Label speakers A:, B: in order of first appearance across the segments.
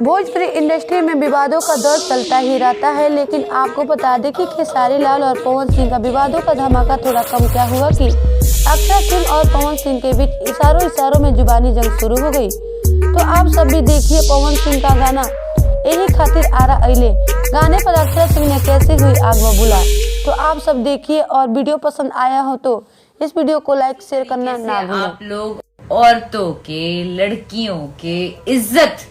A: Bhojpuri industry में विवादों का दौर चलता ही रहता है, लेकिन आपको बता दें कि खेसारी लाल और पवन सिंह का विवादों का धमाका थोड़ा कम क्या हुआ कि अक्षय सिंह और पवन सिंह के बीच इशारों में जुबानी जंग शुरू हो गई। तो आप सब भी देखिए पवन सिंह का गाना यही खातिर आरा अइले गाने पर अक्षय सिंह ने कैसे हुई आग बबूला। तो आप सब देखिए और वीडियो पसंद आया हो तो इस वीडियो को लाइक शेयर करना ना भूलें।
B: आप लोग औरतों के, लड़कियों के इज्जत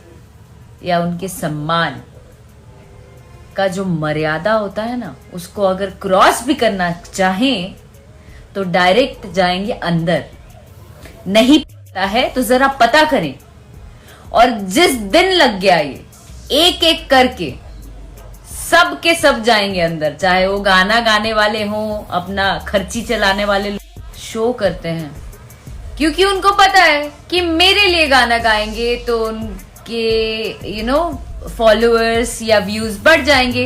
B: या उनके सम्मान का जो मर्यादा होता है ना, उसको अगर क्रॉस भी करना चाहें तो डायरेक्ट जाएंगे अंदर। नहीं पता है तो जरा पता करें। और जिस दिन लग गया ये एक एक करके सब के सब जाएंगे अंदर, चाहे वो गाना गाने वाले हों, अपना खर्ची चलाने वाले शो करते हैं, क्योंकि उनको पता है कि मेरे लिए गाना गाएंगे तो उनके फॉलोअर्स या व्यूज बढ़ जाएंगे,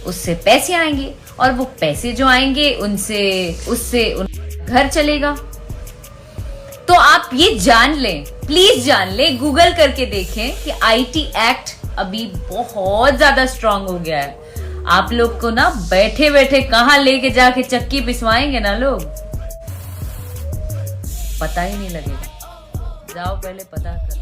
B: उससे पैसे आएंगे और वो पैसे जो आएंगे उससे घर चलेगा। तो आप ये जान लें, प्लीज जान लें, गूगल करके देखें कि आईटी एक्ट अभी बहुत ज्यादा स्ट्रांग हो गया है। आप लोग को ना बैठे बैठे कहां लेके जाके चक्की पिसवाएंगे ना लोग, पता ही नहीं लगेगा। जाओ पहले पता करो।